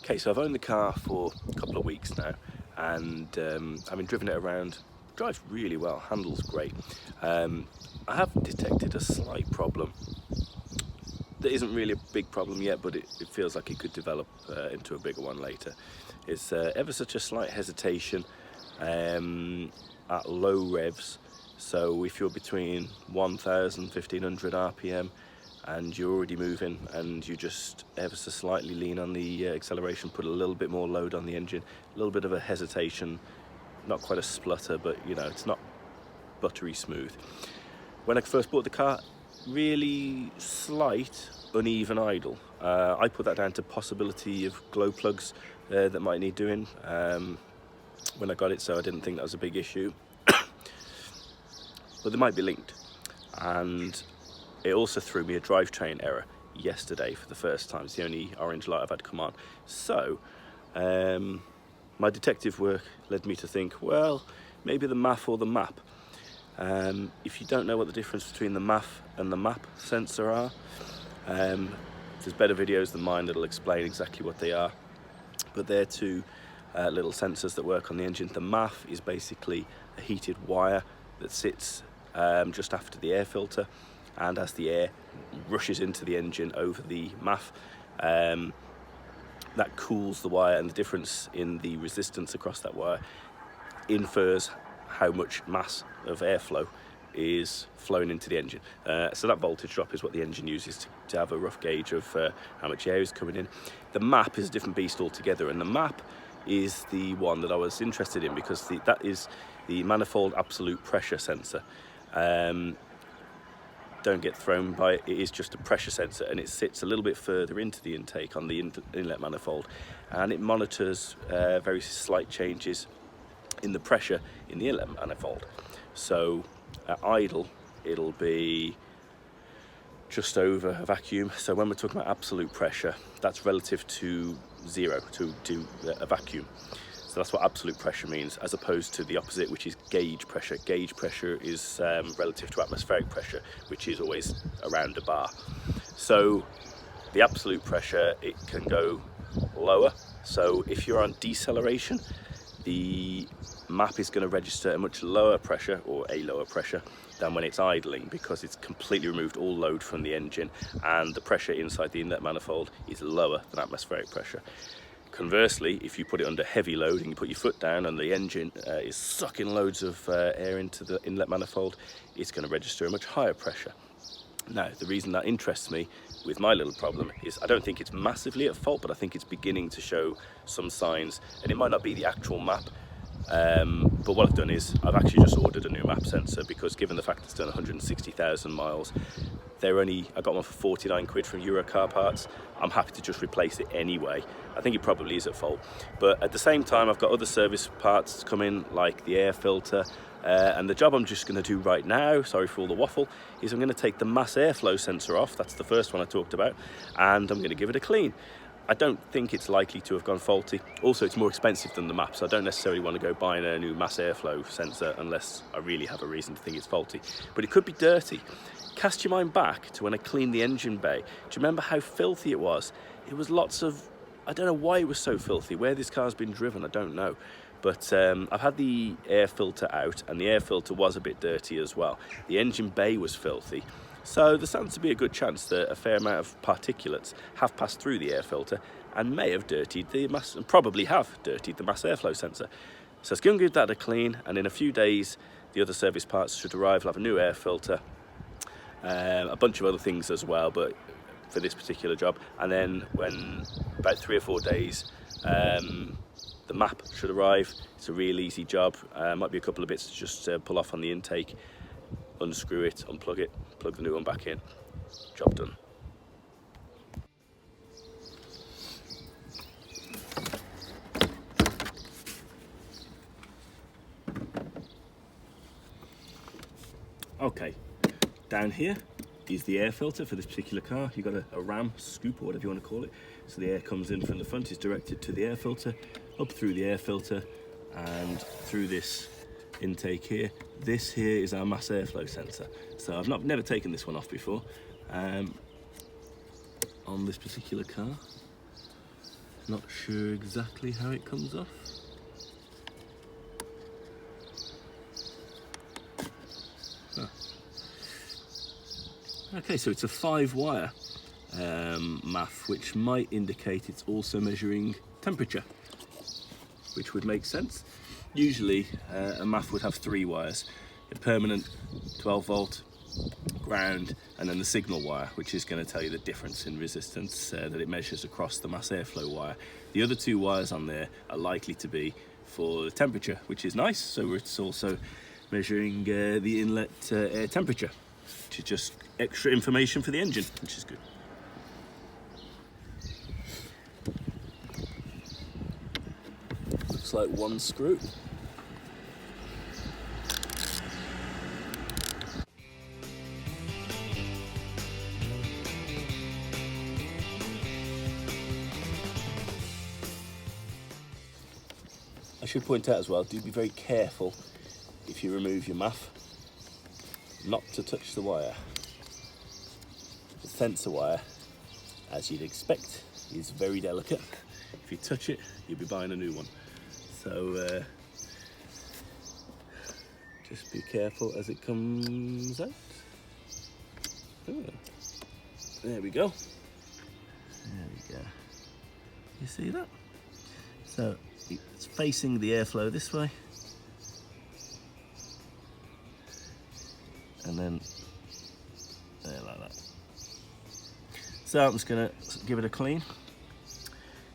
Okay, so I've owned the car for a couple of weeks now, and having driven it around, drives really well, handles great. I have detected a slight problem that isn't really a big problem yet, but it feels like it could develop into a bigger one later. It's ever such a slight hesitation at low revs. So if you're between 1000 1500 RPM and you're already moving and you just ever so slightly lean on the acceleration, put a little bit more load on the engine, a little bit of a hesitation, not quite a splutter, but you know, it's not buttery smooth. When I first bought the car, really slight uneven idle. I put that down to possibility of glow plugs that might need doing when I got it, so I didn't think that was a big issue. But they might be linked. And it also threw me a drivetrain error yesterday for the first time. It's the only orange light I've had come on. So my detective work led me to think, well, maybe the MAF or the MAP. If you don't know what the difference between the MAF and the MAP sensor are, there's better videos than mine that'll explain exactly what they are. But they're two little sensors that work on the engine. The MAF is basically a heated wire that sits just after the air filter, and as the air rushes into the engine over the MAF, that cools the wire, and the difference in the resistance across that wire infers how much mass of airflow is flowing into the engine. So that voltage drop is what the engine uses to have a rough gauge of how much air is coming in. The MAP is a different beast altogether, and the MAP is the one that I was interested in because that is the manifold absolute pressure sensor. Don't get thrown by it, it is just a pressure sensor, and it sits a little bit further into the intake on the inlet manifold, and it monitors very slight changes in the pressure in the inlet manifold. So at idle it'll be just over a vacuum. So when we're talking about absolute pressure, that's relative to zero, to a vacuum. So that's what absolute pressure means, as opposed to the opposite, which is gauge pressure. Gauge pressure is relative to atmospheric pressure, which is always around a bar. So the absolute pressure, it can go lower. So if you're on deceleration, the MAP is going to register a much lower pressure, or a lower pressure, than when it's idling, because it's completely removed all load from the engine, and the pressure inside the inlet manifold is lower than atmospheric pressure. Conversely, if you put it under heavy load and you put your foot down and the engine is sucking loads of air into the inlet manifold, it's going to register a much higher pressure. Now, the reason that interests me with my little problem is I don't think it's massively at fault, but I think it's beginning to show some signs, and it might not be the actual MAP. But what I've done is I've actually just ordered a new MAP sensor, because given the fact it's done 160,000 miles, I got one for 49 quid from Euro Car Parts. I'm happy to just replace it anyway. I think it probably is at fault. But at the same time, I've got other service parts come in, like the air filter. And the job I'm just going to do right now, sorry for all the waffle, is I'm going to take the mass airflow sensor off. That's the first one I talked about. And I'm going to give it a clean. I don't think it's likely to have gone faulty. Also, it's more expensive than the MAP, so I don't necessarily want to go buying a new mass airflow sensor unless I really have a reason to think it's faulty. But it could be dirty. Cast your mind back to when I cleaned the engine bay. Do you remember how filthy it was? It was lots of, I don't know why it was so filthy. Where this car's been driven, I don't know. But I've had the air filter out, and the air filter was a bit dirty as well. The engine bay was filthy. So there stands to be a good chance that a fair amount of particulates have passed through the air filter and may have dirtied the mass, and probably have dirtied the mass airflow sensor. So it's going to give that a clean, and in a few days the other service parts should arrive. I'll have a new air filter, a bunch of other things as well, but for this particular job. And then when about 3 or 4 days, the MAP should arrive. It's a real easy job. Might be a couple of bits to just pull off on the intake, unscrew it, unplug it, plug the new one back in. Job done. Okay, down here is the air filter for this particular car. You've got a ram scoop, or whatever you want to call it. So the air comes in from the front, is directed to the air filter, up through the air filter, and through this intake here. This here is our mass airflow sensor. So I've never taken this one off before on this particular car. Not sure exactly how it comes off. Huh. Okay, so it's a 5-wire MAF, which might indicate it's also measuring temperature, which would make sense. Usually a MAF would have 3 wires, a permanent 12 volt, ground, and then the signal wire, which is going to tell you the difference in resistance that it measures across the mass airflow wire. The other 2 wires on there are likely to be for the temperature, which is nice. So it's also measuring the inlet air temperature, which is just extra information for the engine, which is good. Looks like 1 screw. I should point out as well, do be very careful if you remove your MAF not to touch the wire. The sensor wire, as you'd expect, is very delicate. If you touch it, you'll be buying a new one. So just be careful as it comes out. Oh, there we go. There we go. You see that? So it's facing the airflow this way, and then there, like that. So I'm just going to give it a clean.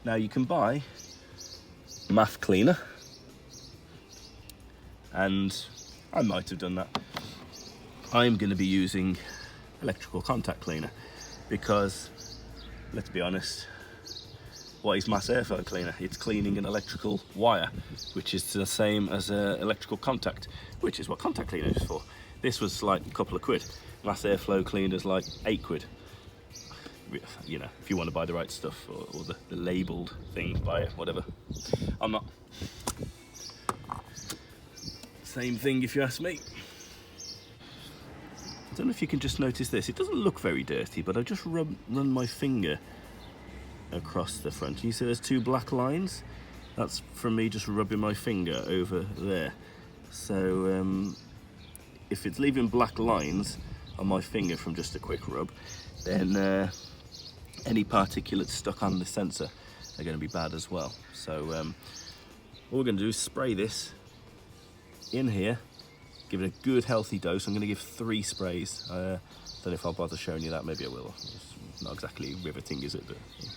Now you can buy MAF cleaner, and I might have done that. I'm going to be using electrical contact cleaner because, let's be honest, what is mass airflow cleaner? It's cleaning an electrical wire, which is the same as electrical contact, which is what contact cleaner is for. This was like a couple of quid. Mass airflow cleaner's like 8 quid. You know, if you want to buy the right stuff, or the labelled thing, buy it, whatever. I'm not. Same thing if you ask me. I don't know if you can just notice this. It doesn't look very dirty, but I just run my finger across the front. You see there's 2 black lines? That's from me just rubbing my finger over there. So if it's leaving black lines on my finger from just a quick rub, then any particulates stuck on the sensor are going to be bad as well. So what we're going to do is spray this in here, give it a good healthy dose. I'm going to give 3 sprays. Don't know if I'll bother showing you that, maybe I will. It's not exactly riveting, is it? But, yeah.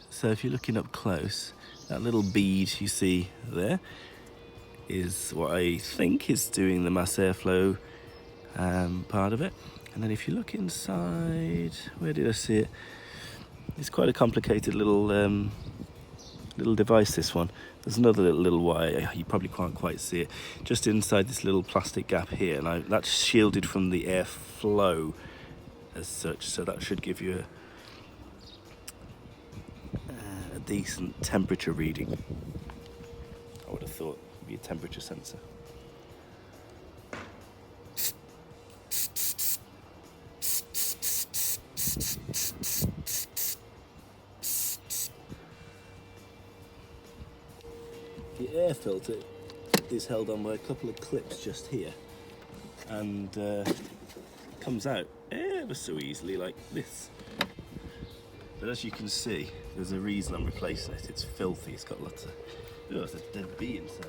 So if you're looking up close, that little bead you see there is what I think is doing the mass airflow part of it. And then if you look inside, where did I see it? It's quite a complicated little device, this one. There's another little wire, you probably can't quite see it, just inside this little plastic gap here, and that's shielded from the airflow as such, so that should give you a decent temperature reading. I would have thought it would be a temperature sensor. The air filter is held on by a couple of clips just here, and comes out ever so easily like this. But as you can see, there's a reason I'm replacing it. It's filthy. It's got lots of, there's a dead bee inside.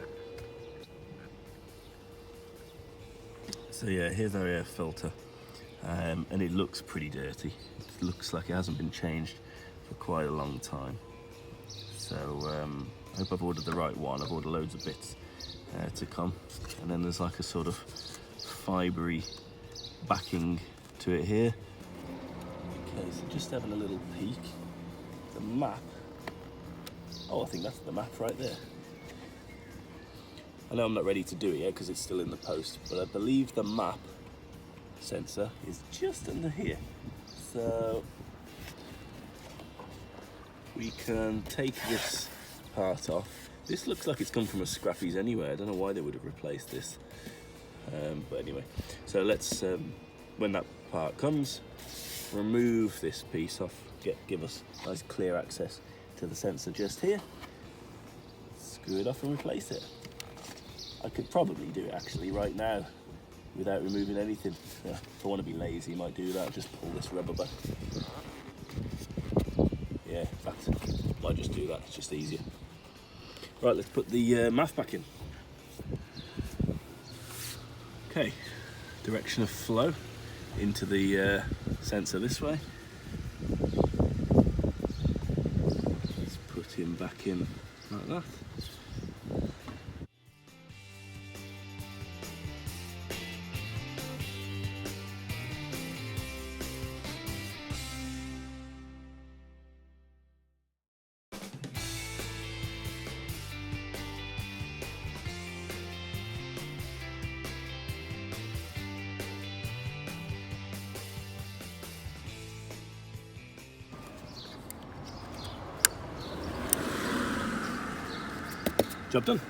So yeah, here's our air filter, and it looks pretty dirty. It looks like it hasn't been changed for quite a long time. So I hope I've ordered the right one. I've ordered loads of bits to come, and then there's like a sort of fibery backing to it here. Okay, so just having a little peek. The map. Oh, I think that's the map right there. I know I'm not ready to do it yet because it's still in the post, but I believe the map sensor is just under here. So we can take this part off. This looks like it's come from a Scrappies anyway. I don't know why they would have replaced this. But anyway, so let's, when that part comes, remove this piece off, give us nice clear access to the sensor just here. Screw it off and replace it. I could probably do it actually right now without removing anything. If I want to be lazy, I might do that, just pull this rubber back. Yeah, in fact, I might just do that, it's just easier. Right, let's put the MAF back in. Okay, direction of flow into the sensor this way. Let's put him back in like that. Job done.